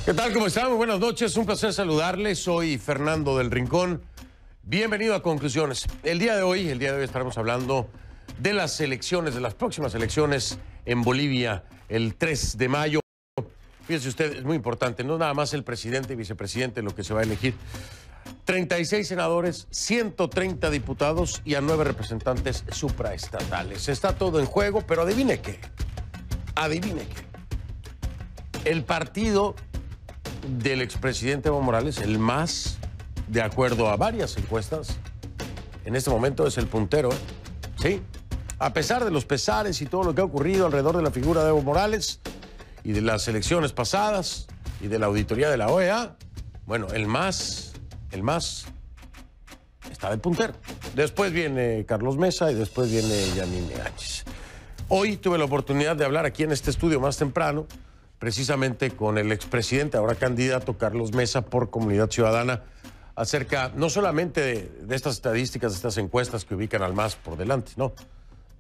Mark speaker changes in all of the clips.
Speaker 1: ¿Qué tal? ¿Cómo están? Muy buenas noches. Un placer saludarles. Soy Fernando del Rincón. Bienvenido a Conclusiones. El día de hoy estaremos hablando de las elecciones, de las próximas elecciones en Bolivia, el 3 de mayo. Fíjense usted, es muy importante, no nada más el presidente y vicepresidente lo que se va a elegir. 36 senadores, 130 diputados y a 9 representantes supraestatales. Está todo en juego, pero adivine qué. Adivine qué. El partido del expresidente Evo Morales, el MAS, de acuerdo a varias encuestas, en este momento es el puntero, ¿eh? Sí. A pesar de los pesares y todo lo que ha ocurrido alrededor de la figura de Evo Morales y de las elecciones pasadas y de la auditoría de la OEA, bueno, el MAS está de puntero. Después viene Carlos Mesa y después viene Yanine Áñez. Hoy tuve la oportunidad de hablar aquí en este estudio más temprano, precisamente con el expresidente, ahora candidato Carlos Mesa por Comunidad Ciudadana, acerca no solamente de estas estadísticas, de estas encuestas que ubican al MAS por delante, no,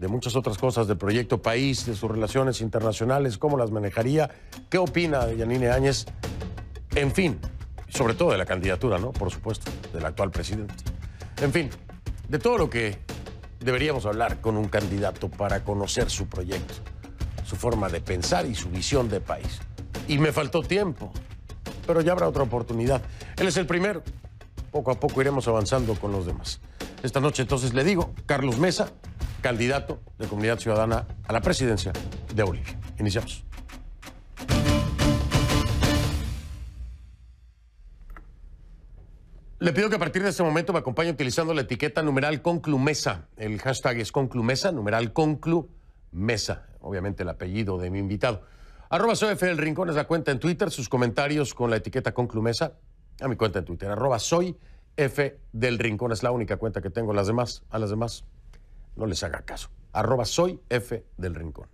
Speaker 1: de muchas otras cosas, del proyecto país, de sus relaciones internacionales, cómo las manejaría, qué opina de Yanine Áñez, en fin, sobre todo de la candidatura, ¿no? Por supuesto, del actual presidente. En fin, de todo lo que deberíamos hablar con un candidato para conocer su proyecto, su forma de pensar y su visión de país. Y me faltó tiempo, pero ya habrá otra oportunidad. Él es el primero. Poco a poco iremos avanzando con los demás. Esta noche entonces le digo, Carlos Mesa, candidato de Comunidad Ciudadana a la presidencia de Bolivia. Iniciamos. Le pido que a partir de este momento me acompañe utilizando la etiqueta numeral Conclumesa. El hashtag es Conclumesa, numeral Conclumesa. Obviamente el apellido de mi invitado. @soyf del Rincón es la cuenta en Twitter. Sus comentarios con la etiqueta Conclumesa a mi cuenta en Twitter. @soyf del Rincón es la única cuenta que tengo. A las demás no les haga caso. @soyf del Rincón.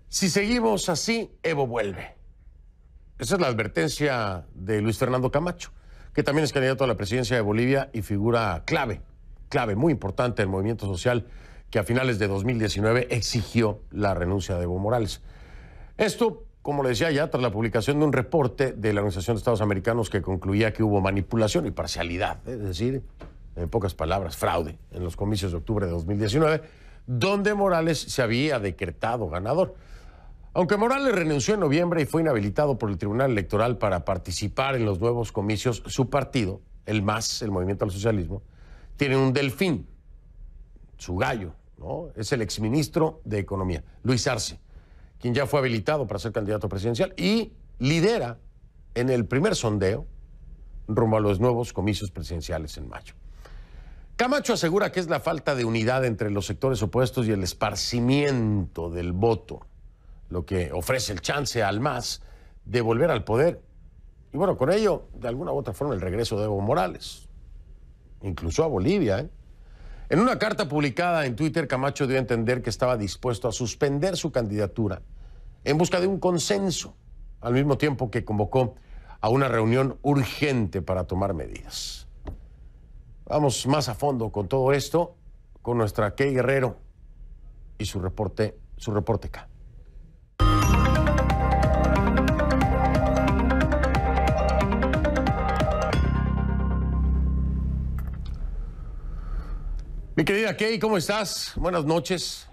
Speaker 1: Si seguimos así, Evo vuelve. Esa es la advertencia de Luis Fernando Camacho, que también es candidato a la presidencia de Bolivia y figura clave, muy importante del movimiento social que a finales de 2019 exigió la renuncia de Evo Morales. Esto, como le decía ya, tras la publicación de un reporte de la Organización de Estados Americanos que concluía que hubo manipulación y parcialidad, es decir, en pocas palabras, fraude en los comicios de octubre de 2019, donde Morales se había decretado ganador. Aunque Morales renunció en noviembre y fue inhabilitado por el Tribunal Electoral para participar en los nuevos comicios, su partido, el MAS, el Movimiento al Socialismo, tiene un delfín, su gallo, ¿no? Es el exministro de Economía, Luis Arce, quien ya fue habilitado para ser candidato presidencial y lidera en el primer sondeo rumbo a los nuevos comicios presidenciales en mayo. Camacho asegura que es la falta de unidad entre los sectores opuestos y el esparcimiento del voto lo que ofrece el chance al MAS de volver al poder. Y bueno, con ello, de alguna u otra forma, el regreso de Evo Morales, incluso a Bolivia, ¿eh? En una carta publicada en Twitter, Camacho dio a entender que estaba dispuesto a suspender su candidatura en busca de un consenso, al mismo tiempo que convocó a una reunión urgente para tomar medidas. Vamos más a fondo con todo esto, con nuestra Key Guerrero y su reporte K. Mi querida Key, ¿cómo estás? Buenas noches.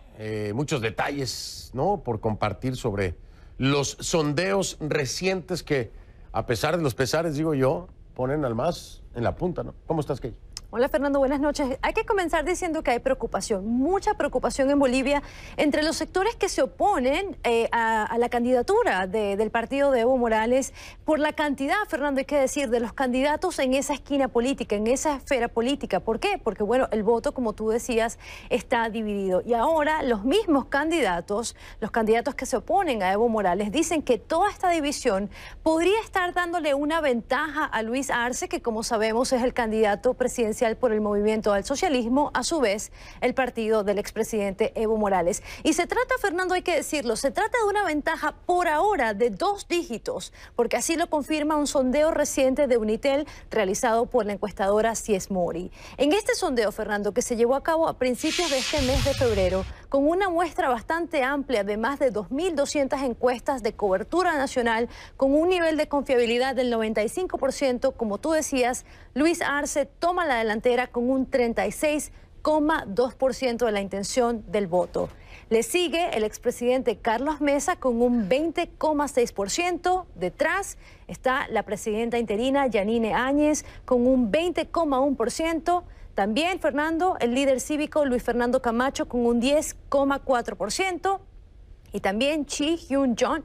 Speaker 1: Muchos detalles, ¿no?, por compartir sobre los sondeos recientes que, a pesar de los pesares, digo yo, ponen al MAS en la punta, ¿no? ¿Cómo estás, Key?
Speaker 2: Hola Fernando, buenas noches. Hay que comenzar diciendo que hay preocupación, mucha preocupación en Bolivia entre los sectores que se oponen a la candidatura del partido de Evo Morales por la cantidad, Fernando, hay que decir, de los candidatos en esa esquina política, en esa esfera política. ¿Por qué? Porque, bueno, el voto, como tú decías, está dividido. Y ahora los mismos candidatos, los candidatos que se oponen a Evo Morales, dicen que toda esta división podría estar dándole una ventaja a Luis Arce, que como sabemos es el candidato presidencial presidencial por el Movimiento al Socialismo, a su vez el partido del expresidente Evo Morales. Y se trata, Fernando, hay que decirlo, se trata de una ventaja por ahora de 2 dígitos, porque así lo confirma un sondeo reciente de Unitel realizado por la encuestadora CIES Mori. En este sondeo, Fernando, que se llevó a cabo a principios de este mes de febrero, con una muestra bastante amplia de más de 2.200 encuestas de cobertura nacional, con un nivel de confiabilidad del 95%, como tú decías, Luis Arce toma la delantera con un 36,2% de la intención del voto. Le sigue el expresidente Carlos Mesa con un 20,6%. Detrás está la presidenta interina Yanine Áñez con un 20,1%. También, Fernando, el líder cívico Luis Fernando Camacho con un 10,4%. Y también Chi Hyun Chon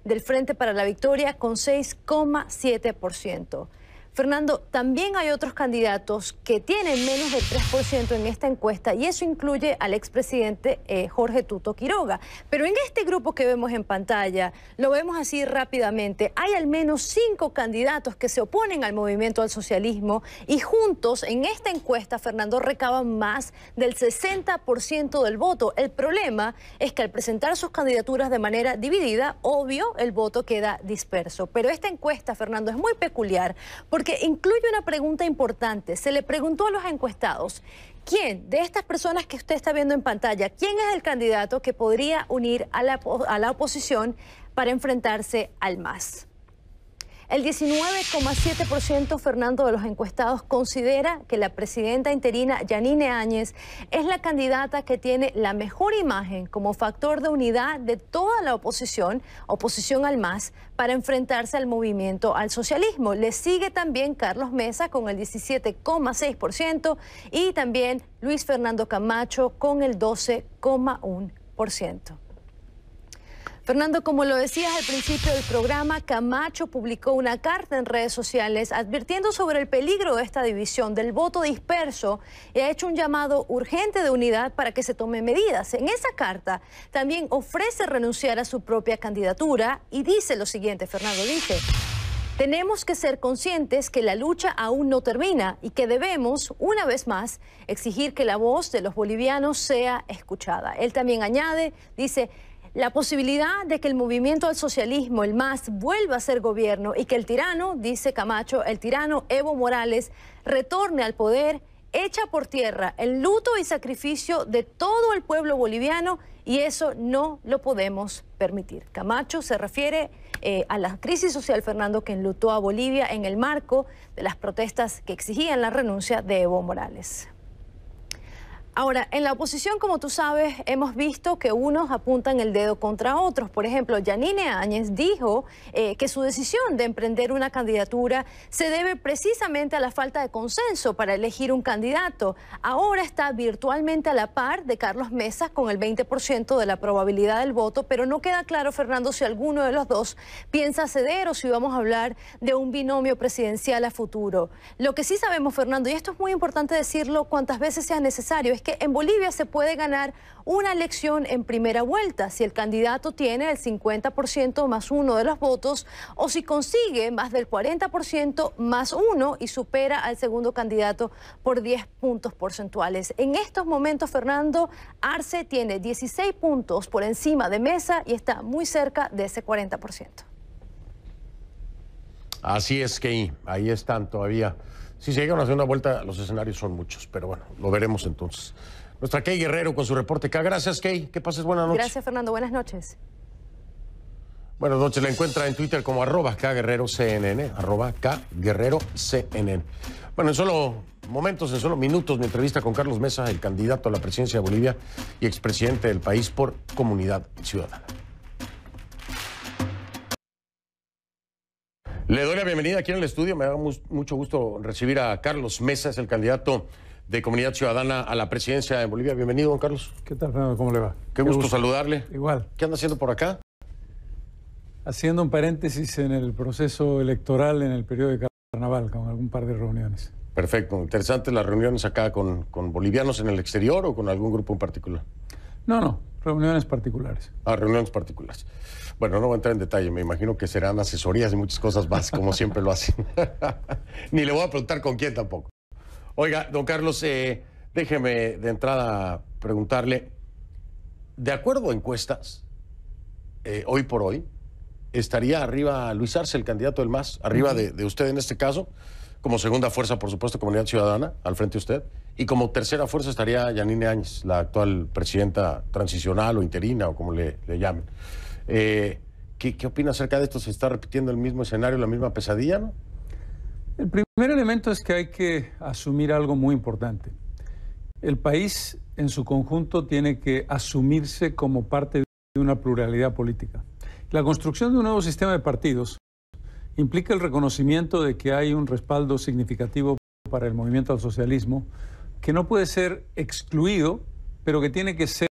Speaker 2: del Frente para la Victoria con 6,7%. Fernando, también hay otros candidatos que tienen menos del 3% en esta encuesta y eso incluye al expresidente Jorge Tuto Quiroga. Pero en este grupo que vemos en pantalla, lo vemos así rápidamente, hay al menos 5 candidatos que se oponen al movimiento al socialismo y juntos en esta encuesta, Fernando, recaban más del 60% del voto. El problema es que al presentar sus candidaturas de manera dividida, obvio, el voto queda disperso. Pero esta encuesta, Fernando, es muy peculiar porque incluye una pregunta importante. Se le preguntó a los encuestados, ¿quién de estas personas que usted está viendo en pantalla, quién es el candidato que podría unir a la oposición para enfrentarse al MAS? El 19,7%, Fernando, de los encuestados considera que la presidenta interina Yanine Áñez es la candidata que tiene la mejor imagen como factor de unidad de toda la oposición al MAS, para enfrentarse al movimiento al socialismo. Le sigue también Carlos Mesa con el 17,6% y también Luis Fernando Camacho con el 12,1%. Fernando, como lo decías al principio del programa, Camacho publicó una carta en redes sociales advirtiendo sobre el peligro de esta división, del voto disperso, y ha hecho un llamado urgente de unidad para que se tomen medidas. En esa carta también ofrece renunciar a su propia candidatura y dice lo siguiente, Fernando, dice: tenemos que ser conscientes que la lucha aún no termina y que debemos, una vez más, exigir que la voz de los bolivianos sea escuchada. Él también añade, dice: la posibilidad de que el movimiento al socialismo, el MAS, vuelva a ser gobierno y que el tirano, dice Camacho, el tirano Evo Morales, retorne al poder, echa por tierra el luto y sacrificio de todo el pueblo boliviano y eso no lo podemos permitir. Camacho se refiere a la crisis social, Fernando, que enlutó a Bolivia en el marco de las protestas que exigían la renuncia de Evo Morales. Ahora, en la oposición, como tú sabes, hemos visto que unos apuntan el dedo contra otros. Por ejemplo, Yanine Áñez dijo que su decisión de emprender una candidatura se debe precisamente a la falta de consenso para elegir un candidato. Ahora está virtualmente a la par de Carlos Mesa con el 20% de la probabilidad del voto, pero no queda claro, Fernando, si alguno de los dos piensa ceder o si vamos a hablar de un binomio presidencial a futuro. Lo que sí sabemos, Fernando, y esto es muy importante decirlo cuantas veces sea necesario, es que en Bolivia se puede ganar una elección en primera vuelta si el candidato tiene el 50% más 1 de los votos o si consigue más del 40% más 1 y supera al segundo candidato por 10 puntos porcentuales. En estos momentos, Fernando, Arce tiene 16 puntos por encima de Mesa y está muy cerca de ese 40%.
Speaker 1: Así es que ahí están todavía. Si se llegan a hacer una vuelta, los escenarios son muchos, pero bueno, lo veremos entonces. Nuestra Kay Guerrero con su reporte. Gracias, Kay. Que pases buenas noches.
Speaker 2: Gracias, Fernando. Buenas noches.
Speaker 1: Buenas noches. La encuentra en Twitter como @KGuerreroCNN, @KGuerreroCNN. Bueno, en solo momentos, en solo minutos, mi entrevista con Carlos Mesa, el candidato a la presidencia de Bolivia y expresidente del país por Comunidad Ciudadana. Le doy la bienvenida aquí en el estudio. Me da mucho gusto recibir a Carlos Mesa, es el candidato de Comunidad Ciudadana a la presidencia de Bolivia. Bienvenido, don Carlos.
Speaker 3: ¿Qué tal, Fernando? ¿Cómo le va?
Speaker 1: Qué gusto saludarle.
Speaker 3: Igual.
Speaker 1: ¿Qué anda haciendo por acá?
Speaker 3: Haciendo un paréntesis en el proceso electoral en el periodo de carnaval, con algún par de reuniones.
Speaker 1: Perfecto. Interesantes las reuniones acá con bolivianos en el exterior o con algún grupo en particular.
Speaker 3: No, reuniones particulares.
Speaker 1: Reuniones particulares. Bueno, no voy a entrar en detalle, me imagino que serán asesorías y muchas cosas más, como siempre lo hacen. Ni le voy a preguntar con quién tampoco. Oiga, don Carlos, déjeme de entrada preguntarle, de acuerdo a encuestas, hoy por hoy, estaría arriba Luis Arce, el candidato del MAS, arriba de usted en este caso, como segunda fuerza, por supuesto, Comunidad Ciudadana, al frente de usted, y como tercera fuerza estaría Yanine Áñez, la actual presidenta transicional o interina, o como le llamen. ¿Qué opina acerca de esto? ¿Se está repitiendo el mismo escenario, la misma pesadilla, no?
Speaker 3: El primer elemento es que hay que asumir algo muy importante. El país en su conjunto tiene que asumirse como parte de una pluralidad política. La construcción de un nuevo sistema de partidos implica el reconocimiento de que hay un respaldo significativo para el movimiento al socialismo, que no puede ser excluido, pero que tiene que ser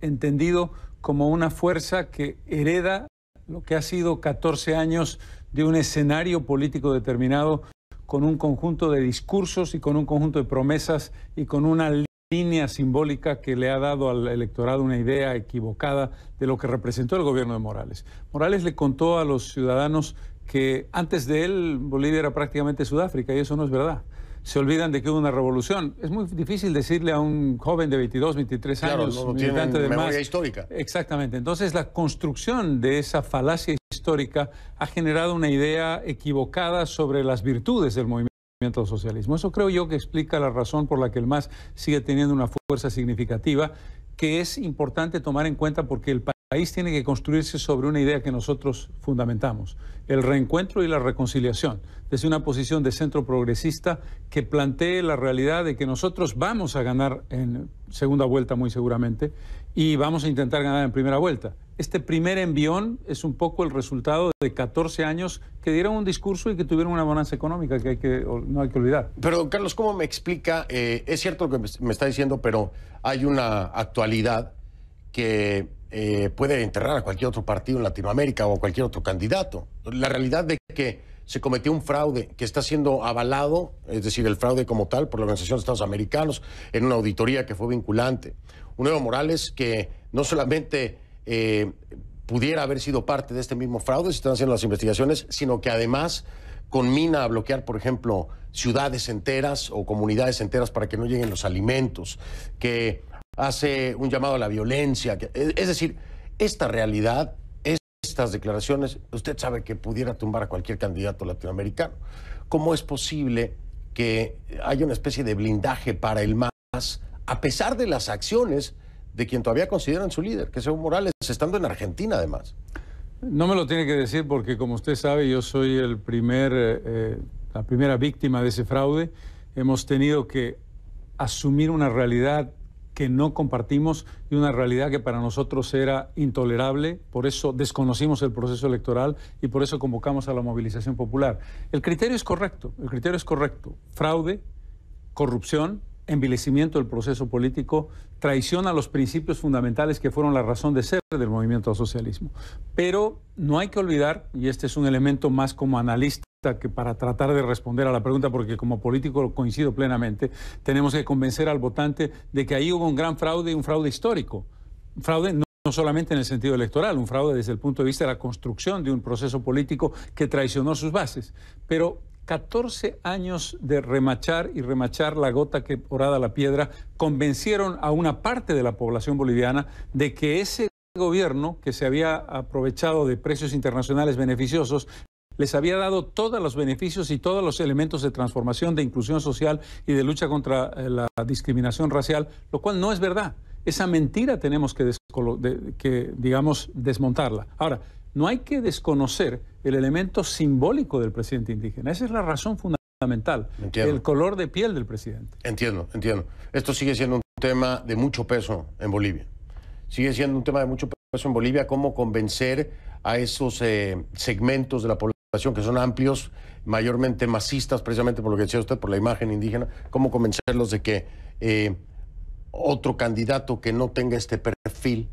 Speaker 3: entendido como una fuerza que hereda lo que ha sido 14 años de un escenario político determinado, con un conjunto de discursos y con un conjunto de promesas y con una línea simbólica que le ha dado al electorado una idea equivocada de lo que representó el gobierno de Morales. Morales le contó a los ciudadanos que antes de él Bolivia era prácticamente Sudáfrica, y eso no es verdad. Se olvidan de que hubo una revolución. Es muy difícil decirle a un joven de 22, 23 años,
Speaker 1: no militante del
Speaker 3: memoria
Speaker 1: MAS histórica.
Speaker 3: Exactamente. Entonces, la construcción de esa falacia histórica ha generado una idea equivocada sobre las virtudes del movimiento al socialismo. Eso creo yo que explica la razón por la que el MAS sigue teniendo una fuerza significativa, que es importante tomar en cuenta porque el país tiene que construirse sobre una idea que nosotros fundamentamos: el reencuentro y la reconciliación, desde una posición de centro progresista que plantee la realidad de que nosotros vamos a ganar en segunda vuelta muy seguramente y vamos a intentar ganar en primera vuelta. Este primer envión es un poco el resultado de 14 años que dieron un discurso y que tuvieron una bonanza económica que no hay que olvidar.
Speaker 1: Pero, Carlos, ¿cómo me explica? Es cierto lo que me está diciendo, pero hay una actualidad que puede enterrar a cualquier otro partido en Latinoamérica o a cualquier otro candidato. La realidad de que se cometió un fraude que está siendo avalado, es decir, el fraude como tal, por la Organización de Estados Americanos, en una auditoría que fue vinculante. Un Evo Morales que no solamente pudiera haber sido parte de este mismo fraude, se están haciendo las investigaciones, sino que además conmina a bloquear, por ejemplo, ciudades enteras o comunidades enteras para que no lleguen los alimentos, que hace un llamado a la violencia. Es decir, esta realidad, estas declaraciones, usted sabe que pudiera tumbar a cualquier candidato latinoamericano. ¿Cómo es posible que haya una especie de blindaje para el MAS, a pesar de las acciones de quien todavía consideran su líder, que es Evo Morales, estando en Argentina además?
Speaker 3: No me lo tiene que decir porque, como usted sabe, yo soy la primera víctima de ese fraude. Hemos tenido que asumir una realidad que no compartimos y una realidad que para nosotros era intolerable. Por eso desconocimos el proceso electoral y por eso convocamos a la movilización popular. El criterio es correcto, Fraude, corrupción, envilecimiento del proceso político, traición a los principios fundamentales que fueron la razón de ser del movimiento al socialismo. Pero no hay que olvidar, y este es un elemento más como analista que para tratar de responder a la pregunta, porque como político coincido plenamente, tenemos que convencer al votante de que ahí hubo un gran fraude y un fraude histórico. Un fraude no solamente en el sentido electoral, un fraude desde el punto de vista de la construcción de un proceso político que traicionó sus bases. Pero 14 años de remachar y remachar la gota que horada la piedra convencieron a una parte de la población boliviana de que ese gobierno, que se había aprovechado de precios internacionales beneficiosos, les había dado todos los beneficios y todos los elementos de transformación, de inclusión social y de lucha contra la discriminación racial, lo cual no es verdad. Esa mentira tenemos que desmontarla. Ahora, no hay que desconocer el elemento simbólico del presidente indígena. Esa es la razón fundamental, el color de piel del presidente.
Speaker 1: Entiendo. Esto sigue siendo un tema de mucho peso en Bolivia. Sigue siendo un tema de mucho peso en Bolivia, cómo convencer a esos segmentos de la población que son amplios, mayormente masistas, precisamente por lo que decía usted, por la imagen indígena, cómo convencerlos de que otro candidato que no tenga este perfil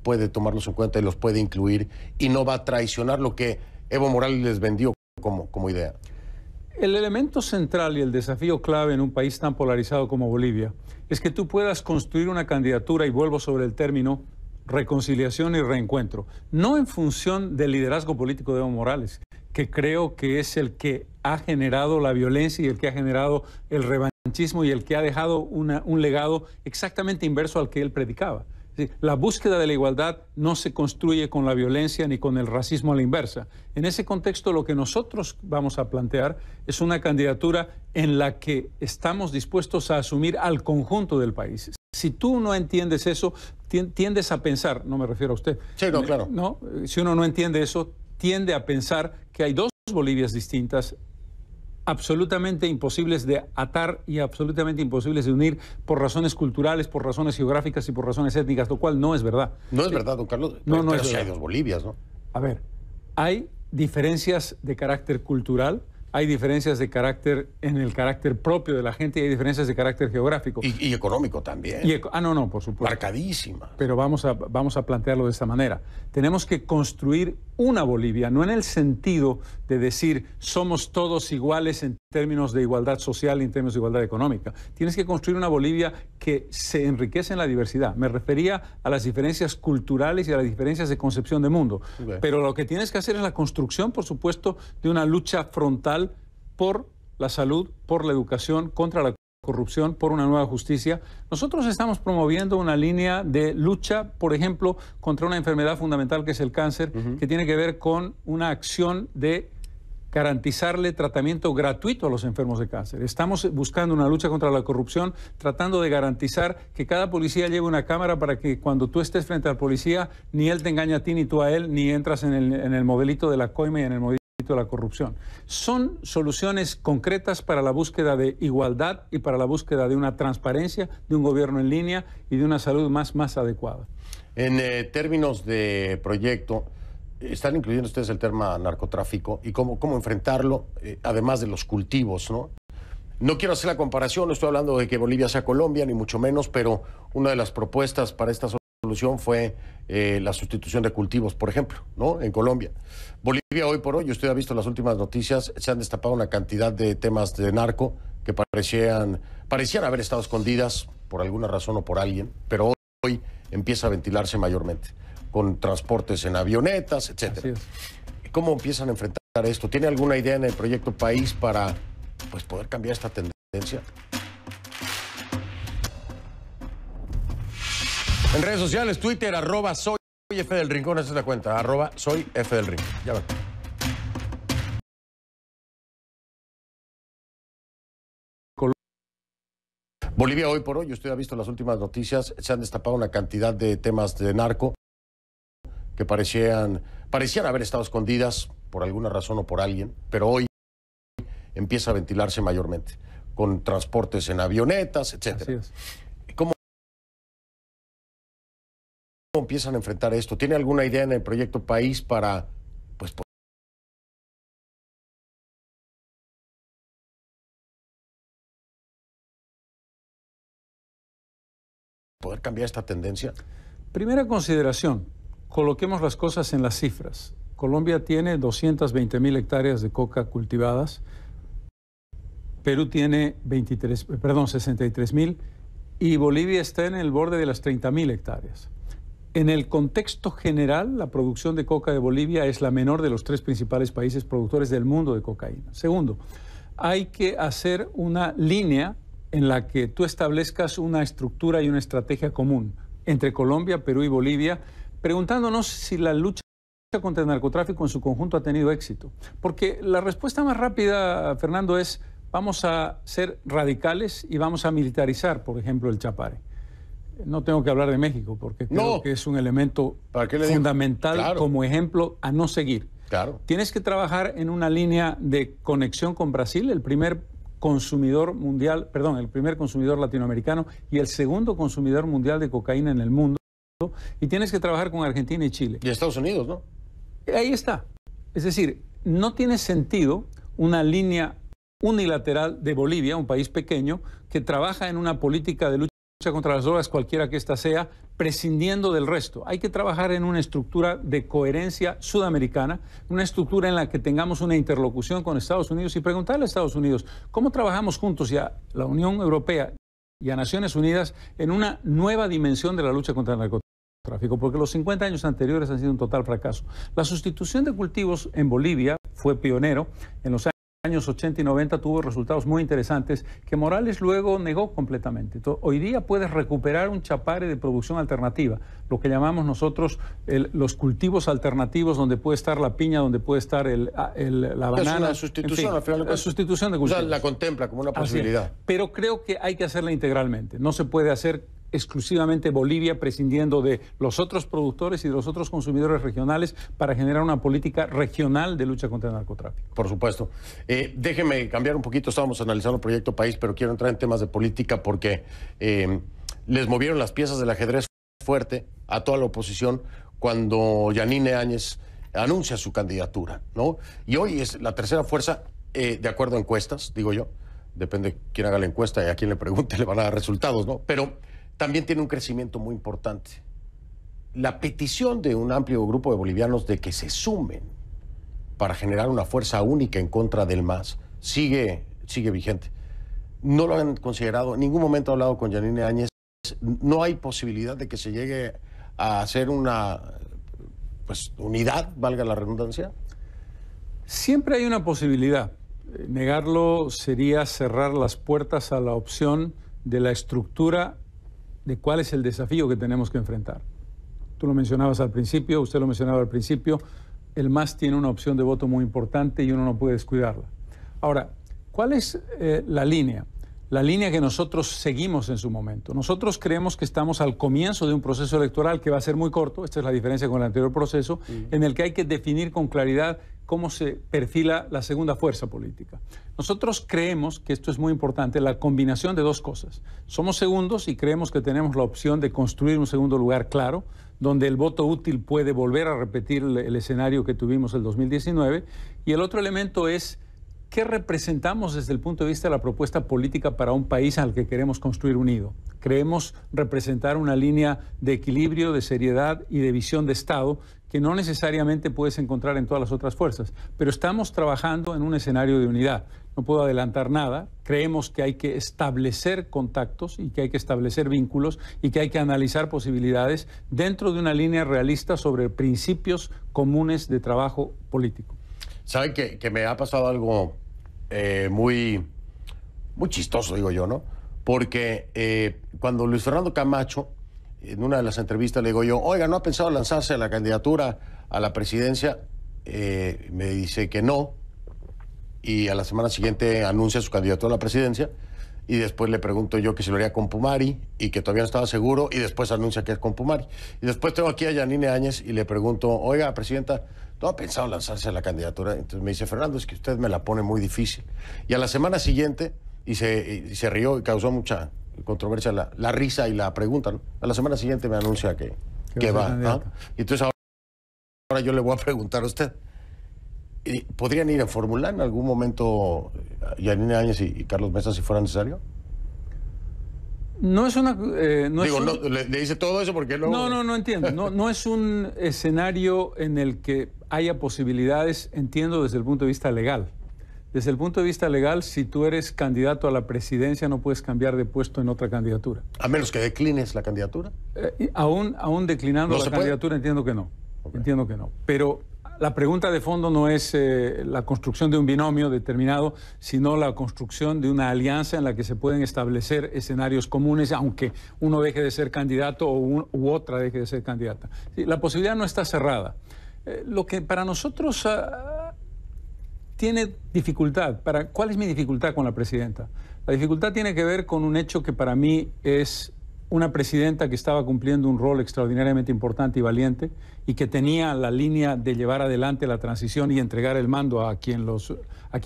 Speaker 1: puede tomarlos en cuenta y los puede incluir y no va a traicionar lo que Evo Morales les vendió como idea.
Speaker 3: El elemento central y el desafío clave en un país tan polarizado como Bolivia es que tú puedas construir una candidatura, y vuelvo sobre el término reconciliación y reencuentro, no en función del liderazgo político de Evo Morales, que creo que es el que ha generado la violencia y el que ha generado el revanchismo sanchismo y el que ha dejado un legado exactamente inverso al que él predicaba. La búsqueda de la igualdad no se construye con la violencia ni con el racismo a la inversa. En ese contexto, lo que nosotros vamos a plantear es una candidatura en la que estamos dispuestos a asumir al conjunto del país. Si tú no entiendes eso, tiendes a pensar, no me refiero a usted.
Speaker 1: Sí, no, claro.
Speaker 3: No, si uno no entiende eso, tiende a pensar que hay dos Bolivias distintas, absolutamente imposibles de atar y absolutamente imposibles de unir por razones culturales, por razones geográficas y por razones étnicas, lo cual no es verdad.
Speaker 1: No es verdad, don Carlos.
Speaker 3: No, no
Speaker 1: pero
Speaker 3: es
Speaker 1: sí
Speaker 3: verdad.
Speaker 1: hay dos Bolivias, ¿no?
Speaker 3: A ver, hay diferencias de carácter cultural, hay diferencias de carácter en el carácter propio de la gente y hay diferencias de carácter geográfico.
Speaker 1: Y económico también.
Speaker 3: No, por supuesto.
Speaker 1: Marcadísima.
Speaker 3: Pero vamos a plantearlo de esta manera. Tenemos que construir una Bolivia, no en el sentido de decir somos todos iguales en términos de igualdad social y en términos de igualdad económica. Tienes que construir una Bolivia que se enriquece en la diversidad. Me refería a las diferencias culturales y a las diferencias de concepción de mundo.
Speaker 1: Okay.
Speaker 3: Pero lo que tienes que hacer es la construcción, por supuesto, de una lucha frontal por la salud, por la educación, contra la corrupción, por una nueva justicia. Nosotros estamos promoviendo una línea de lucha, por ejemplo, contra una enfermedad fundamental que es el cáncer, que tiene que ver con una acción de garantizarle tratamiento gratuito a los enfermos de cáncer. Estamos buscando una lucha contra la corrupción, tratando de garantizar que cada policía lleve una cámara para que cuando tú estés frente al policía, ni él te engaña a ti ni tú a él, ni entras en el modelito de la coima y en el modelito de la corrupción. Son soluciones concretas para la búsqueda de igualdad y para la búsqueda de una transparencia, de un gobierno en línea y de una salud más adecuada.
Speaker 1: En términos de proyecto, están incluyendo ustedes el tema narcotráfico y cómo enfrentarlo, además de los cultivos, ¿no? No quiero hacer la comparación, no estoy hablando de que Bolivia sea Colombia, ni mucho menos, pero una de las propuestas para esta solución fue la sustitución de cultivos, por ejemplo, ¿no? En Colombia. Bolivia hoy por hoy, usted ha visto las últimas noticias, se han destapado una cantidad de temas de narco que parecían haber estado escondidas por alguna razón o por alguien, pero hoy empieza a ventilarse mayormente, con transportes en avionetas, etcétera. ¿Cómo empiezan a enfrentar esto? ¿Tiene alguna idea en el proyecto País para poder cambiar esta tendencia? En redes sociales, Twitter, @soy F del Rincón, esa es la cuenta, @soy F del Rincón. Ya ven. Bolivia hoy por hoy, usted ha visto las últimas noticias, se han destapado una cantidad de temas de narco que parecían haber estado escondidas por alguna razón o por alguien, pero hoy empieza a ventilarse mayormente, con transportes en avionetas, etcétera. ¿Cómo empiezan a enfrentar esto? ¿Tiene alguna idea en el proyecto País para poder cambiar esta tendencia?
Speaker 3: Primera consideración, coloquemos las cosas en las cifras. Colombia tiene 220.000 hectáreas de coca cultivadas, Perú tiene 63.000 y Bolivia está en el borde de las 30.000 hectáreas. En el contexto general, la producción de coca de Bolivia es la menor de los 3 principales países productores del mundo de cocaína. Segundo, hay que hacer una línea en la que tú establezcas una estructura y una estrategia común entre Colombia, Perú y Bolivia, preguntándonos si la lucha contra el narcotráfico en su conjunto ha tenido éxito. Porque la respuesta más rápida, Fernando, es vamos a ser radicales y vamos a militarizar, por ejemplo, el Chapare. No tengo que hablar de México porque creo que es un elemento fundamental como ejemplo a no seguir.
Speaker 1: Claro.
Speaker 3: Tienes que trabajar en una línea de conexión con Brasil, el primer consumidor mundial, el primer consumidor latinoamericano y el segundo consumidor mundial de cocaína en el mundo. Y tienes que trabajar con Argentina y Chile.
Speaker 1: Y Estados Unidos, ¿no?
Speaker 3: Ahí está. Es decir, no tiene sentido una línea unilateral de Bolivia, un país pequeño, que trabaja en una política de lucha contra las drogas, cualquiera que ésta sea, prescindiendo del resto. Hay que trabajar en una estructura de coherencia sudamericana, una estructura en la que tengamos una interlocución con Estados Unidos y preguntarle a Estados Unidos cómo trabajamos juntos y a la Unión Europea y a Naciones Unidas en una nueva dimensión de la lucha contra el narcotráfico, porque los 50 años anteriores han sido un total fracaso. La sustitución de cultivos en Bolivia fue pionero en los años 80 y 90 tuvo resultados muy interesantes que Morales luego negó completamente. Entonces, hoy día puedes recuperar un chapare de producción alternativa, lo que llamamos nosotros los cultivos alternativos, donde puede estar la piña, donde puede estar la banana.
Speaker 1: Es una sustitución,
Speaker 3: en fin,
Speaker 1: al final de cuentas.
Speaker 3: sustitución de cultivos.
Speaker 1: O sea, la contempla como una posibilidad.
Speaker 3: Pero creo que hay que hacerla integralmente. No se puede hacer exclusivamente Bolivia prescindiendo de los otros productores y de los otros consumidores regionales para generar una política regional de lucha contra el narcotráfico.
Speaker 1: Por supuesto. Déjeme cambiar un poquito, estábamos analizando el proyecto País, pero quiero entrar en temas de política porque les movieron las piezas del ajedrez fuerte a toda la oposición cuando Yanine Áñez anuncia su candidatura, ¿no? Y hoy es la tercera fuerza, de acuerdo a encuestas, digo yo, depende de quién haga la encuesta y a quién le pregunte, le van a dar resultados, ¿no? Pero también tiene un crecimiento muy importante. La petición de un amplio grupo de bolivianos de que se sumen para generar una fuerza única en contra del MAS sigue vigente. No lo han considerado, en ningún momento ha hablado con Yanine Áñez. No hay posibilidad de que se llegue a hacer una unidad, valga la redundancia.
Speaker 3: Siempre hay una posibilidad. Negarlo sería cerrar las puertas a la opción de la estructura de cuál es el desafío que tenemos que enfrentar. Tú lo mencionabas al principio, usted lo mencionaba al principio, el MAS tiene una opción de voto muy importante y uno no puede descuidarla. Ahora, ¿cuál es la línea? La línea que nosotros seguimos en su momento. Nosotros creemos que estamos al comienzo de un proceso electoral que va a ser muy corto, esta es la diferencia con el anterior proceso, en el que hay que definir con claridad cómo se perfila la segunda fuerza política. Nosotros creemos que esto es muy importante, la combinación de dos cosas. Somos segundos y creemos que tenemos la opción de construir un segundo lugar claro, donde el voto útil puede volver a repetir el escenario que tuvimos el 2019. Y el otro elemento es ¿qué representamos desde el punto de vista de la propuesta política para un país al que queremos construir unido? Creemos representar una línea de equilibrio, de seriedad y de visión de Estado que no necesariamente puedes encontrar en todas las otras fuerzas, pero estamos trabajando en un escenario de unidad. No puedo adelantar nada. Creemos que hay que establecer contactos y que hay que establecer vínculos y que hay que analizar posibilidades dentro de una línea realista sobre principios comunes de trabajo político.
Speaker 1: ¿Sabe que me ha pasado algo muy chistoso, digo yo, ¿no? Porque cuando Luis Fernando Camacho, en una de las entrevistas le digo yo, oiga, ¿no ha pensado lanzarse a la candidatura a la presidencia? Me dice que no, y a la semana siguiente anuncia su candidatura a la presidencia, y después le pregunto yo que si lo haría con Pumari, y que todavía no estaba seguro, y después anuncia que es con Pumari. Y después tengo aquí a Yanine Áñez y le pregunto, oiga, presidenta, ¿no ha pensado lanzarse a la candidatura? Entonces me dice, Fernando, es que usted me la pone muy difícil. Y a la semana siguiente, y se rió y causó mucha controversia la risa y la pregunta, ¿no? A la semana siguiente me anuncia que va. ¿No? Y entonces ahora yo le voy a preguntar a usted, ¿podrían ir a Fórmula en algún momento Yanine Áñez y Carlos Mesa si fuera necesario?
Speaker 3: No es una...
Speaker 1: le dice todo eso porque luego...
Speaker 3: No entiendo. No es un escenario en el que haya posibilidades, entiendo, desde el punto de vista legal. Desde el punto de vista legal, si tú eres candidato a la presidencia, no puedes cambiar de puesto en otra candidatura.
Speaker 1: ¿A menos que declines la candidatura?
Speaker 3: Aún declinando la candidatura, entiendo que no. Okay. Entiendo que no. Pero la pregunta de fondo no es la construcción de un binomio determinado, sino la construcción de una alianza en la que se pueden establecer escenarios comunes, aunque uno deje de ser candidato u otra deje de ser candidata. Sí, la posibilidad no está cerrada. Lo que para nosotros tiene dificultad. ¿Cuál es mi dificultad con la presidenta? La dificultad tiene que ver con un hecho que para mí es una presidenta que estaba cumpliendo un rol extraordinariamente importante y valiente y que tenía la línea de llevar adelante la transición y entregar el mando a quien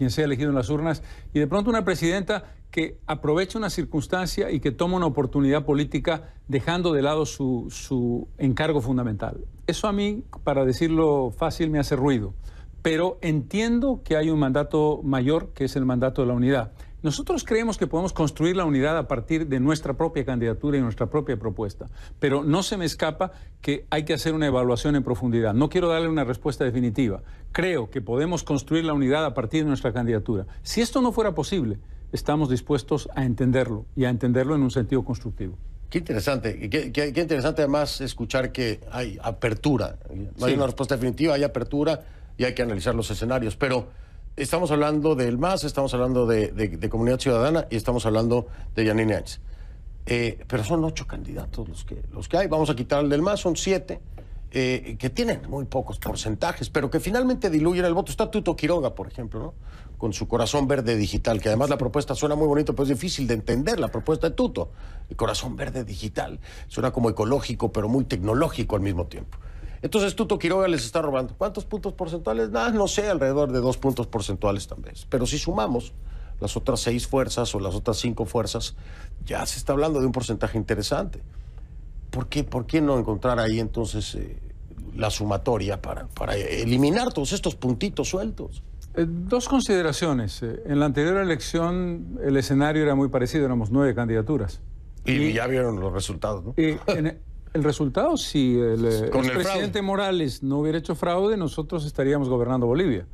Speaker 3: sea elegido en las urnas, y de pronto una presidenta que aprovecha una circunstancia y que toma una oportunidad política dejando de lado su encargo fundamental. Eso a mí, para decirlo fácil, me hace ruido, pero entiendo que hay un mandato mayor, que es el mandato de la unidad. Nosotros creemos que podemos construir la unidad a partir de nuestra propia candidatura y nuestra propia propuesta, pero no se me escapa que hay que hacer una evaluación en profundidad. No quiero darle una respuesta definitiva. Creo que podemos construir la unidad a partir de nuestra candidatura. Si esto no fuera posible, estamos dispuestos a entenderlo y a entenderlo en un sentido constructivo.
Speaker 1: Qué interesante. Qué interesante además escuchar que hay apertura. No hay una respuesta definitiva, hay apertura y hay que analizar los escenarios. Pero Estamos hablando del MAS, estamos hablando de Comunidad Ciudadana y estamos hablando de Yanine Áñez. Pero son 8 candidatos los que hay. Vamos a quitar el del MAS, son 7, que tienen muy pocos porcentajes, pero que finalmente diluyen el voto. Está Tuto Quiroga, por ejemplo, ¿no? Con su Corazón Verde Digital, que además la propuesta suena muy bonito, pero es difícil de entender la propuesta de Tuto. El Corazón Verde Digital suena como ecológico, pero muy tecnológico al mismo tiempo. Entonces Tuto Quiroga les está robando. ¿Cuántos puntos porcentuales? No sé, alrededor de 2 puntos porcentuales tal vez. Pero si sumamos las otras 6 fuerzas o las otras 5 fuerzas, ya se está hablando de un porcentaje interesante. ¿Por qué no encontrar ahí entonces la sumatoria para eliminar todos estos puntitos sueltos?
Speaker 3: 2 consideraciones. En la anterior elección el escenario era muy parecido, éramos 9 candidaturas.
Speaker 1: Y ya vieron los resultados, ¿no?
Speaker 3: El resultado, si el presidente
Speaker 1: fraude.
Speaker 3: Morales no hubiera hecho fraude, nosotros estaríamos gobernando Bolivia.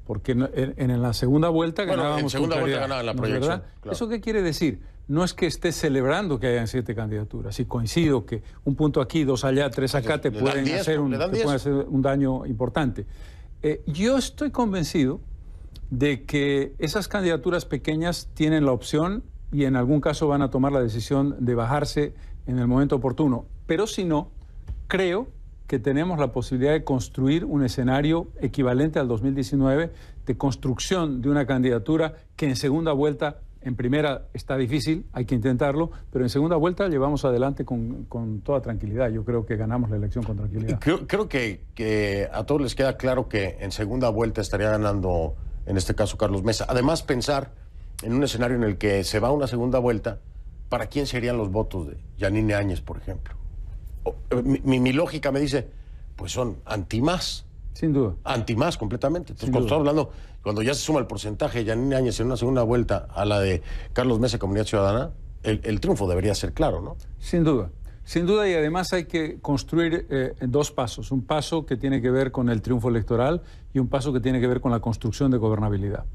Speaker 3: Porque en la segunda vuelta ganábamos.
Speaker 1: En segunda vuelta ganaban la proyección.
Speaker 3: Claro. ¿Eso qué quiere decir? No es que esté celebrando que hayan 7 candidaturas. Y coincido que un punto aquí, 2 allá, 3 acá te pueden hacer un daño importante. Yo estoy convencido de que esas candidaturas pequeñas tienen la opción y en algún caso van a tomar la decisión de bajarse en el momento oportuno. Pero si no, creo que tenemos la posibilidad de construir un escenario equivalente al 2019 de construcción de una candidatura que en segunda vuelta, en primera está difícil, hay que intentarlo, pero en segunda vuelta llevamos adelante con toda tranquilidad. Yo creo que ganamos la elección con tranquilidad.
Speaker 1: Creo que a todos les queda claro que en segunda vuelta estaría ganando, en este caso, Carlos Mesa. Además, pensar en un escenario en el que se va a una segunda vuelta, ¿para quién serían los votos de Yanine Áñez, por ejemplo? Mi lógica me dice, pues son anti-MAS.
Speaker 3: Sin duda.
Speaker 1: Anti-MAS completamente. Entonces, cuando estamos hablando, cuando ya se suma el porcentaje de Yanine Áñez en una segunda vuelta a la de Carlos Mesa, Comunidad Ciudadana, el triunfo debería ser claro, ¿no?
Speaker 3: Sin duda. Sin duda, y además hay que construir en 2 pasos. Un paso que tiene que ver con el triunfo electoral y un paso que tiene que ver con la construcción de gobernabilidad.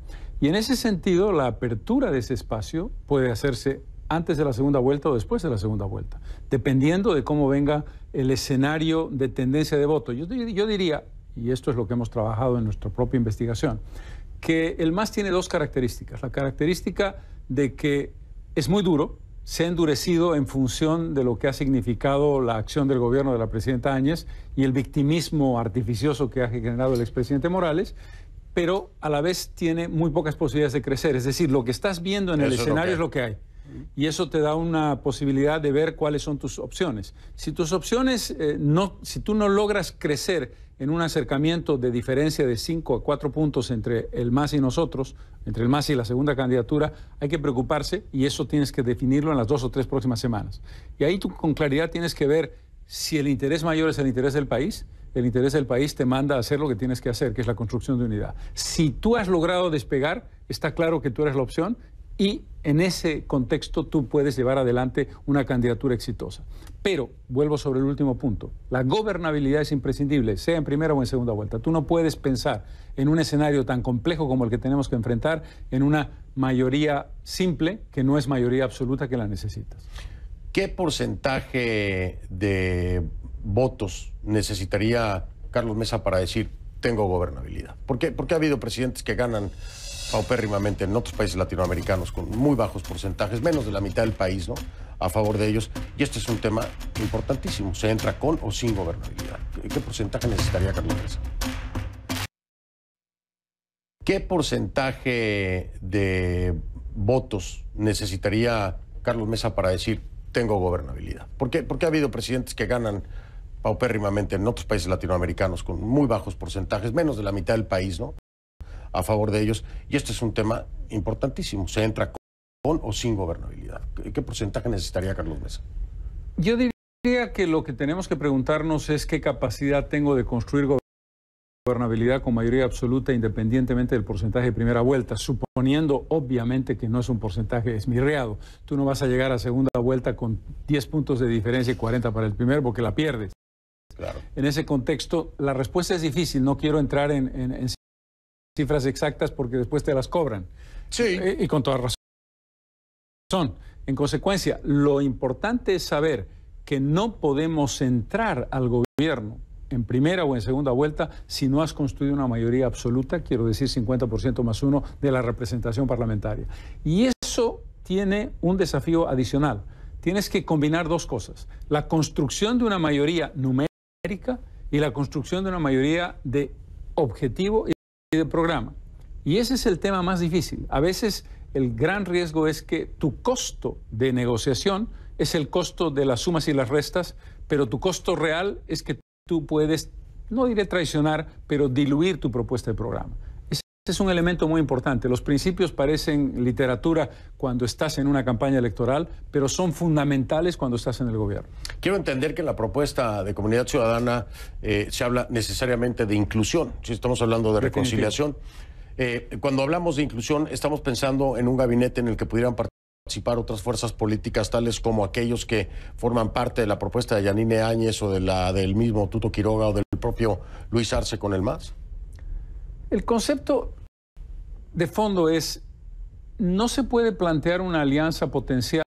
Speaker 3: Y en ese sentido, la apertura de ese espacio puede hacerse antes de la segunda vuelta o después de la segunda vuelta, dependiendo de cómo venga el escenario de tendencia de voto. Yo diría, y esto es lo que hemos trabajado en nuestra propia investigación, que el MAS tiene 2 características. La característica de que es muy duro, se ha endurecido en función de lo que ha significado la acción del gobierno de la presidenta Áñez y el victimismo artificioso que ha generado el expresidente Morales, pero a la vez tiene muy pocas posibilidades de crecer. Es decir, lo que estás viendo en el escenario es lo que hay. Y eso te da una posibilidad de ver cuáles son tus opciones. Si tus opciones, si tú no logras crecer en un acercamiento de diferencia de 5 a 4 puntos entre el MAS y nosotros, entre el MAS y la segunda candidatura, hay que preocuparse y eso tienes que definirlo en las 2 o 3 próximas semanas. Y ahí tú con claridad tienes que ver si el interés mayor es el interés del país. El interés del país te manda a hacer lo que tienes que hacer, que es la construcción de unidad. Si tú has logrado despegar, está claro que tú eres la opción y en ese contexto tú puedes llevar adelante una candidatura exitosa. Pero, vuelvo sobre el último punto, la gobernabilidad es imprescindible, sea en primera o en segunda vuelta. Tú no puedes pensar en un escenario tan complejo como el que tenemos que enfrentar en una mayoría simple, que no es mayoría absoluta, que la necesitas.
Speaker 1: ¿Qué porcentaje de votos necesitaría Carlos Mesa para decir tengo gobernabilidad? Porque ha habido presidentes que ganan paupérrimamente en otros países latinoamericanos con muy bajos porcentajes, menos de la mitad del país, ¿no?, a favor de ellos. Y este es un tema importantísimo. ¿Se entra con o sin gobernabilidad? ¿Qué porcentaje necesitaría Carlos Mesa? ¿Qué porcentaje de votos necesitaría Carlos Mesa para decir tengo gobernabilidad? Porque ha habido presidentes que ganan paupérrimamente en otros países latinoamericanos con muy bajos porcentajes, menos de la mitad del país, ¿no?, a favor de ellos. Y este es un tema importantísimo. ¿Se entra con o sin gobernabilidad? ¿Qué porcentaje necesitaría Carlos Mesa?
Speaker 3: Yo diría que lo que tenemos que preguntarnos es qué capacidad tengo de construir gobernabilidad con mayoría absoluta independientemente del porcentaje de primera vuelta, suponiendo obviamente que no es un porcentaje esmirriado. Tú no vas a llegar a segunda vuelta con 10 puntos de diferencia y 40 para el primero porque la pierdes.
Speaker 1: Claro. En
Speaker 3: ese contexto, la respuesta es difícil. No quiero entrar en cifras exactas porque después te las cobran.
Speaker 1: Sí.
Speaker 3: Y con toda razón. En consecuencia, lo importante es saber que no podemos entrar al gobierno en primera o en segunda vuelta si no has construido una mayoría absoluta, quiero decir 50% más uno de la representación parlamentaria. Y eso tiene un desafío adicional. Tienes que combinar dos cosas: la construcción de una mayoría numérica y la construcción de una mayoría de objetivo y de programa. Y ese es el tema más difícil. A veces el gran riesgo es que tu costo de negociación es el costo de las sumas y las restas, pero tu costo real es que tú puedes, no diré traicionar, pero diluir tu propuesta de programa. Ese es un elemento muy importante. Los principios parecen literatura cuando estás en una campaña electoral, pero son fundamentales cuando estás en el gobierno.
Speaker 1: Quiero entender que en la propuesta de Comunidad Ciudadana se habla necesariamente de inclusión. Si estamos hablando de reconciliación. Cuando hablamos de inclusión, estamos pensando en un gabinete en el que pudieran participar otras fuerzas políticas, tales como aquellos que forman parte de la propuesta de Yanine Áñez o de la del mismo Tuto Quiroga o del propio Luis Arce con el MAS.
Speaker 3: El concepto de fondo es: no se puede plantear una alianza potencial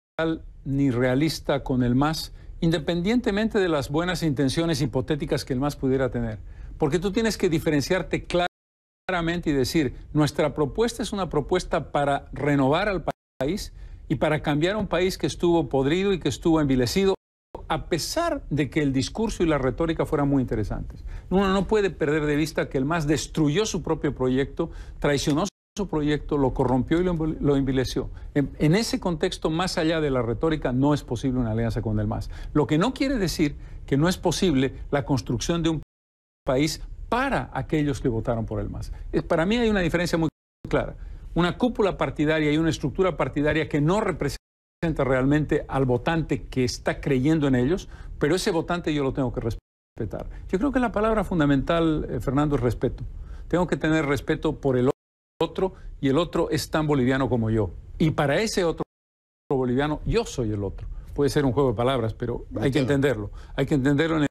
Speaker 3: ni realista con el MAS, independientemente de las buenas intenciones hipotéticas que el MAS pudiera tener, porque tú tienes que diferenciarte claramente y decir: nuestra propuesta es una propuesta para renovar al país y para cambiar un país que estuvo podrido y que estuvo envilecido, a pesar de que el discurso y la retórica fueran muy interesantes. Uno no puede perder de vista que el MAS destruyó su propio proyecto, traicionó su proyecto, lo corrompió y lo envileció. En ese contexto, más allá de la retórica, no es posible una alianza con el MAS. Lo que no quiere decir que no es posible la construcción de un país para aquellos que votaron por el MAS. Para mí hay una diferencia muy clara. Una cúpula partidaria y una estructura partidaria que no representa realmente al votante que está creyendo en ellos, pero ese votante yo lo tengo que respetar. Yo creo que la palabra fundamental, Fernando, es respeto. Tengo que tener respeto por el otro, y el otro es tan boliviano como yo. Y para ese otro boliviano, yo soy el otro. Puede ser un juego de palabras, pero hay que entenderlo. Hay que entenderlo en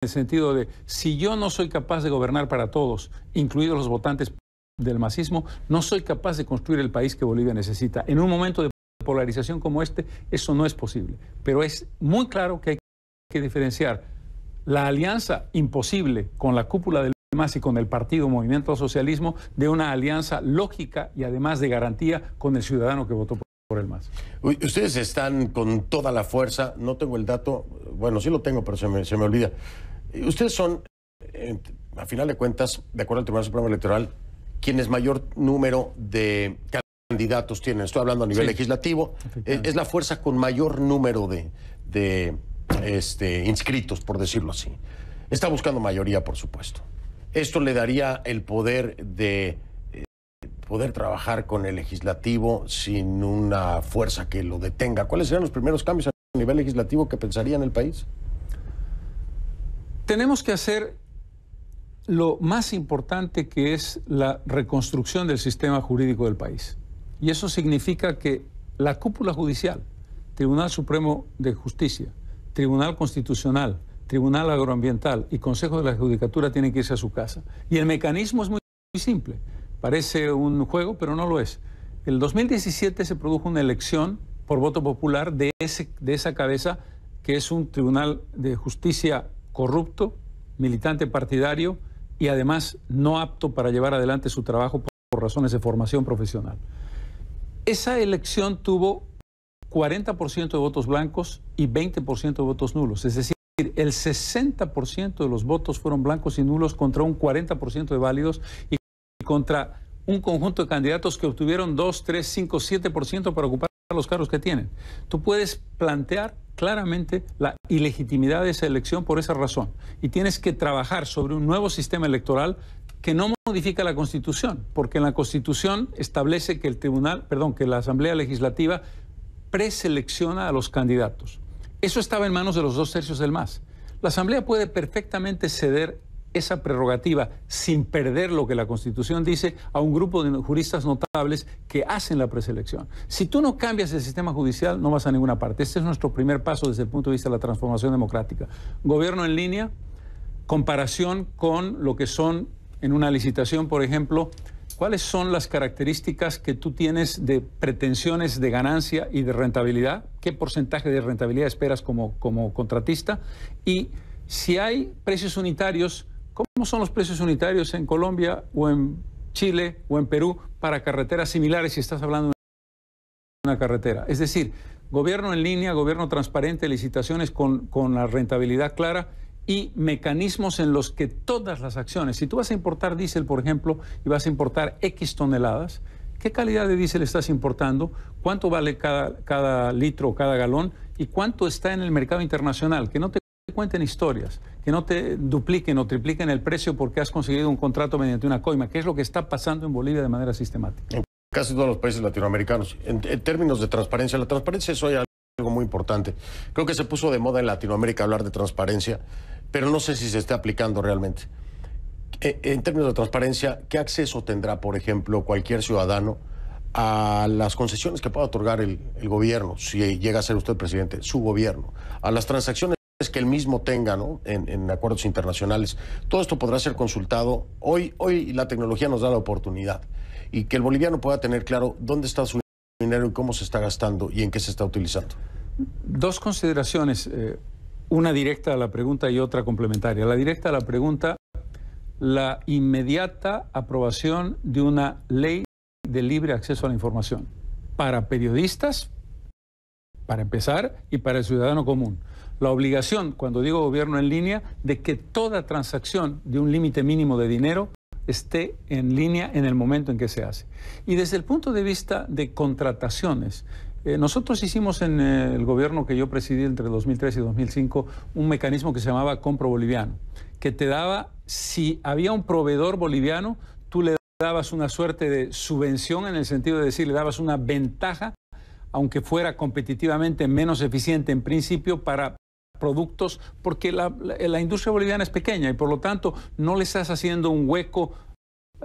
Speaker 3: el sentido de: si yo no soy capaz de gobernar para todos, incluidos los votantes del masismo, no soy capaz de construir el país que Bolivia necesita. En un momento de polarización como este, eso no es posible. Pero es muy claro que hay que diferenciar la alianza imposible con la cúpula del MAS y con el partido Movimiento al Socialismo de una alianza lógica y además de garantía con el ciudadano que votó por el MAS.
Speaker 1: Ustedes están con toda la fuerza, no tengo el dato, bueno, sí lo tengo, pero se me olvida. Ustedes son, a final de cuentas, de acuerdo al Tribunal Supremo Electoral, quienes mayor número de candidatos tienen. Estoy hablando a nivel legislativo. Es la fuerza con mayor número de inscritos, por decirlo así. Está buscando mayoría, por supuesto. Esto le daría el poder de poder trabajar con el legislativo sin una fuerza que lo detenga. ¿Cuáles serían los primeros cambios a nivel legislativo que pensaría en el país?
Speaker 3: Tenemos que hacer lo más importante, que es la reconstrucción del sistema jurídico del país. Y eso significa que la cúpula judicial, Tribunal Supremo de Justicia, Tribunal Constitucional, Tribunal Agroambiental y Consejo de la Judicatura tienen que irse a su casa. Y el mecanismo es muy simple. Parece un juego, pero no lo es. En el 2017 se produjo una elección por voto popular de esa cabeza, que es un Tribunal de Justicia corrupto, militante partidario y además no apto para llevar adelante su trabajo por razones de formación profesional. Esa elección tuvo 40% de votos blancos y 20% de votos nulos. Es decir, el 60% de los votos fueron blancos y nulos contra un 40% de válidos y contra un conjunto de candidatos que obtuvieron 2, 3, 5, 7% para ocupar los cargos que tienen. Tú puedes plantear claramente la ilegitimidad de esa elección por esa razón. Y tienes que trabajar sobre un nuevo sistema electoral que no modifica la Constitución, porque en la Constitución establece que que la Asamblea Legislativa preselecciona a los candidatos. Eso estaba en manos de los 2/3 del MAS. La Asamblea puede perfectamente ceder esa prerrogativa sin perder lo que la Constitución dice a un grupo de juristas notables que hacen la preselección. Si tú no cambias el sistema judicial, no vas a ninguna parte. Este es nuestro primer paso desde el punto de vista de la transformación democrática. Gobierno en línea, comparación con lo que son en una licitación, por ejemplo, cuáles son las características que tú tienes de pretensiones de ganancia y de rentabilidad, qué porcentaje de rentabilidad esperas como contratista, y Si hay precios unitarios, ¿cómo son los precios unitarios en Colombia o en Chile o en Perú para carreteras similares si estás hablando de una carretera? Es decir, gobierno en línea, gobierno transparente, licitaciones con la rentabilidad clara y mecanismos en los que todas las acciones, si tú vas a importar diésel, por ejemplo, y vas a importar X toneladas, ¿qué calidad de diésel estás importando? ¿Cuánto vale cada litro o cada galón? ¿Y cuánto está en el mercado internacional? Que no te cuenten historias, que no te dupliquen o tripliquen el precio porque has conseguido un contrato mediante una coima, que es lo que está pasando en Bolivia de manera sistemática.
Speaker 1: En casi todos los países latinoamericanos. En términos de transparencia, la transparencia es hoy algo muy importante. Creo que se puso de moda en Latinoamérica hablar de transparencia, pero no sé si se está aplicando realmente. En términos de transparencia, ¿qué acceso tendrá, por ejemplo, cualquier ciudadano a las concesiones que pueda otorgar el gobierno, si llega a ser usted presidente, su gobierno, a las transacciones que él mismo tenga, ¿no?, en acuerdos internacionales? Todo esto podrá ser consultado. Hoy la tecnología nos da la oportunidad y que el boliviano pueda tener claro dónde está su dinero y cómo se está gastando y en qué se está utilizando.
Speaker 3: Dos consideraciones, una directa a la pregunta y otra complementaria. La directa a la pregunta: la inmediata aprobación de una ley de libre acceso a la información para periodistas, para empezar, y para el ciudadano común. La obligación, cuando digo gobierno en línea, de que toda transacción de un límite mínimo de dinero esté en línea en el momento en que se hace. Y desde el punto de vista de contrataciones, nosotros hicimos en el gobierno que yo presidí entre 2003 y 2005 un mecanismo que se llamaba Compro Boliviano, que te daba, si había un proveedor boliviano, tú le dabas una suerte de subvención, en el sentido de decir, le dabas una ventaja, aunque fuera competitivamente menos eficiente en principio, para productos, porque la industria boliviana es pequeña y por lo tanto no le estás haciendo un hueco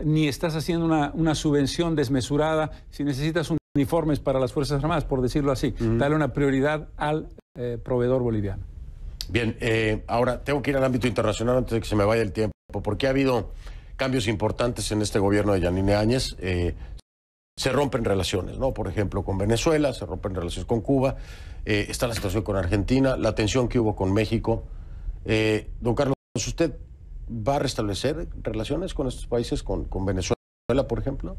Speaker 3: ni estás haciendo una subvención desmesurada. Si necesitas uniformes para las Fuerzas Armadas, por decirlo así, dale una prioridad al proveedor boliviano.
Speaker 1: Bien, ahora tengo que ir al ámbito internacional antes de que se me vaya el tiempo, porque ha habido cambios importantes en este gobierno de Yanine Áñez. Se rompen relaciones, ¿no? Por ejemplo, con Venezuela, se rompen relaciones con Cuba, está la situación con Argentina, la tensión que hubo con México. Don Carlos, ¿usted va a restablecer relaciones con estos países, con Venezuela, por ejemplo?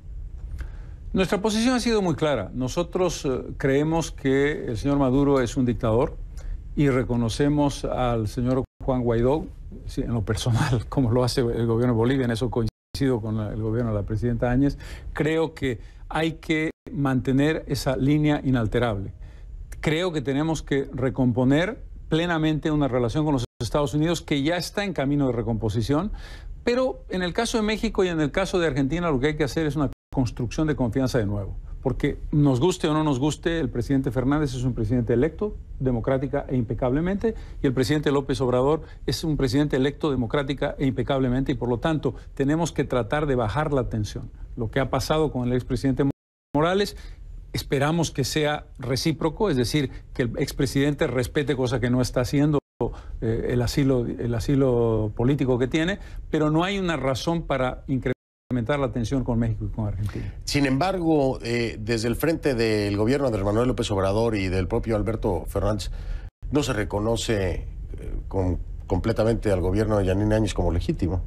Speaker 3: Nuestra posición ha sido muy clara. Nosotros creemos que el señor Maduro es un dictador y reconocemos al señor Juan Guaidó, en lo personal, como lo hace el gobierno de Bolivia, en eso coincido con el gobierno de la presidenta Áñez. Creo que hay que mantener esa línea inalterable. Creo que tenemos que recomponer plenamente una relación con los Estados Unidos que ya está en camino de recomposición, pero en el caso de México y en el caso de Argentina lo que hay que hacer es una construcción de confianza de nuevo, porque nos guste o no nos guste, el presidente Fernández es un presidente electo democrática e impecablemente, y el presidente López Obrador es un presidente electo democrática e impecablemente, y por lo tanto tenemos que tratar de bajar la tensión. Lo que ha pasado con el expresidente Morales, esperamos que sea recíproco, es decir, que el expresidente respete, cosa que no está haciendo, el asilo político que tiene, pero no hay una razón para incrementar la tensión con México y con Argentina.
Speaker 1: Sin embargo, desde el frente del gobierno de Manuel López Obrador y del propio Alberto Fernández, no se reconoce completamente al gobierno de Yanine Áñez como legítimo.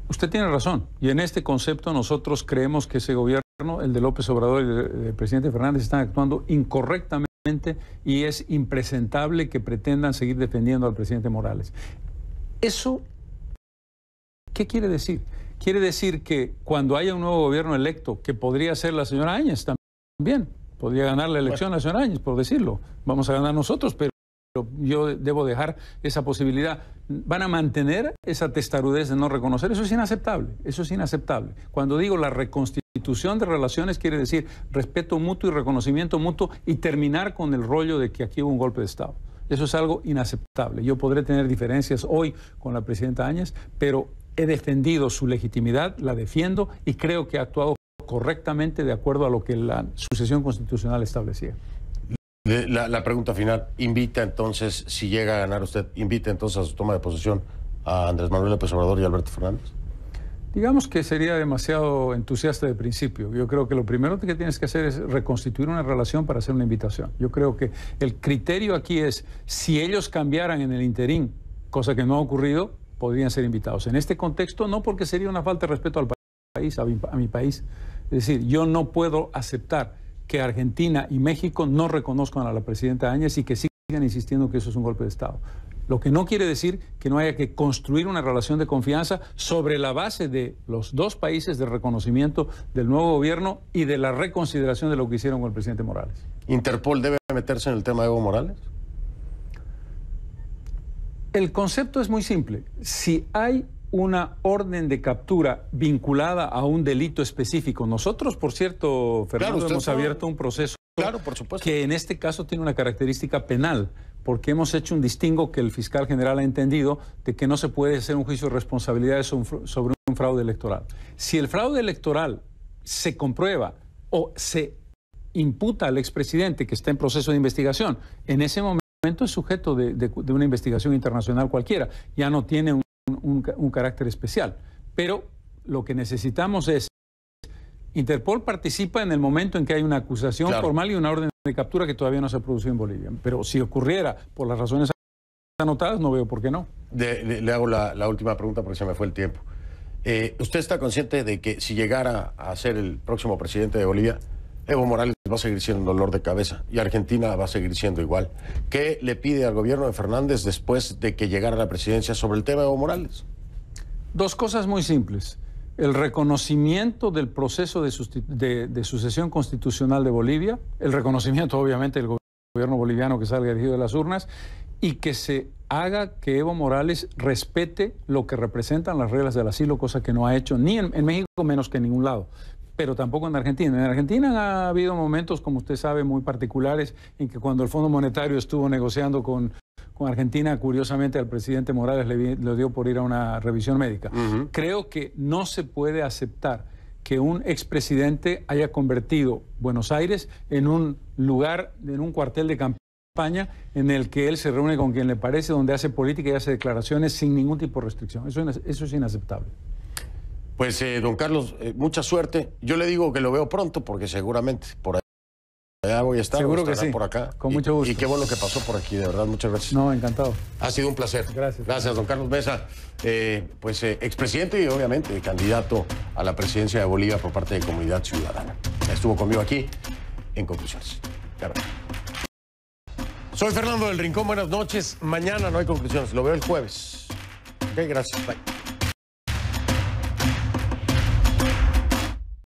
Speaker 3: Usted tiene razón, y en este concepto nosotros creemos que ese gobierno, el de López Obrador y el presidente Fernández, están actuando incorrectamente, y es impresentable que pretendan seguir defendiendo al presidente Morales. ¿Eso qué quiere decir? Quiere decir que cuando haya un nuevo gobierno electo, que podría ser la señora Áñez también, podría ganar la elección la señora Áñez, por decirlo, vamos a ganar nosotros, pero yo debo dejar esa posibilidad. ¿Van a mantener esa testarudez de no reconocer? Eso es inaceptable, eso es inaceptable. Cuando digo la reconstitución de relaciones, quiere decir respeto mutuo y reconocimiento mutuo, y terminar con el rollo de que aquí hubo un golpe de Estado. Eso es algo inaceptable. Yo podré tener diferencias hoy con la presidenta Áñez, pero he defendido su legitimidad, la defiendo, y creo que ha actuado correctamente de acuerdo a lo que la sucesión constitucional establecía.
Speaker 1: La pregunta final, invita entonces, si llega a ganar usted, invita entonces a su toma de posesión a Andrés Manuel López Obrador y Alberto Fernández.
Speaker 3: Digamos que sería demasiado entusiasta de principio. Yo creo que lo primero que tienes que hacer es reconstituir una relación para hacer una invitación. Yo creo que el criterio aquí es, si ellos cambiaran en el interín cosa que no ha ocurrido, podrían ser invitados. En este contexto, no, porque sería una falta de respeto al país, a mi país. Es decir, yo no puedo aceptar que Argentina y México no reconozcan a la presidenta Áñez y que sigan insistiendo que eso es un golpe de Estado. Lo que no quiere decir que no haya que construir una relación de confianza sobre la base de los dos países, de reconocimiento del nuevo gobierno y de la reconsideración de lo que hicieron con el presidente Morales.
Speaker 1: ¿Interpol debe meterse en el tema de Evo Morales?
Speaker 3: El concepto es muy simple. Si hay una orden de captura vinculada a un delito específico, nosotros, por cierto, Fernando,
Speaker 1: claro,
Speaker 3: hemos abierto un proceso,
Speaker 1: claro, por supuesto,
Speaker 3: que en este caso tiene una característica penal, porque hemos hecho un distingo que el fiscal general ha entendido de que no se puede hacer un juicio de responsabilidades sobre un fraude electoral. Si el fraude electoral se comprueba o se imputa al expresidente que está en proceso de investigación, en ese momento es sujeto de una investigación internacional cualquiera, ya no tiene un carácter especial. Pero lo que necesitamos es, Interpol participa en el momento en que hay una acusación formal y una orden de captura que todavía no se ha producido en Bolivia. Pero si ocurriera por las razones anotadas, no veo por qué no.
Speaker 1: Le hago la última pregunta porque se me fue el tiempo. ¿Usted está consciente de que si llegara a ser el próximo presidente de Bolivia, Evo Morales va a seguir siendo un dolor de cabeza y Argentina va a seguir siendo igual? ¿Qué le pide al gobierno de Fernández después de que llegara a la presidencia sobre el tema de Evo Morales?
Speaker 3: Dos cosas muy simples. El reconocimiento del proceso de sucesión constitucional de Bolivia, el reconocimiento obviamente del gobierno boliviano que salga elegido de las urnas, y que se haga que Evo Morales respete lo que representan las reglas del asilo, cosa que no ha hecho ni en México, menos que en ningún lado, pero tampoco en Argentina. En Argentina ha habido momentos, como usted sabe, muy particulares, en que cuando el Fondo Monetario estuvo negociando con Argentina, curiosamente al presidente Morales le dio por ir a una revisión médica. Creo que no se puede aceptar que un expresidente haya convertido Buenos Aires en un lugar, en un cuartel de campaña en el que él se reúne con quien le parece, donde hace política y hace declaraciones sin ningún tipo de restricción. Eso es inaceptable.
Speaker 1: Pues, don Carlos, mucha suerte. Yo le digo que lo veo pronto porque seguramente por allá voy a estar.
Speaker 3: Seguro que sí.
Speaker 1: Por acá.
Speaker 3: Con mucho gusto.
Speaker 1: Y qué bueno que pasó por aquí, de verdad. Muchas gracias.
Speaker 3: No, encantado.
Speaker 1: Ha sido un placer.
Speaker 3: Gracias.
Speaker 1: Gracias, don Carlos Mesa. Expresidente y obviamente candidato a la presidencia de Bolivia por parte de Comunidad Ciudadana. Estuvo conmigo aquí en Conclusiones. Claro. Soy Fernando del Rincón. Buenas noches. Mañana no hay conclusiones. Lo veo el jueves. Ok, gracias. Bye.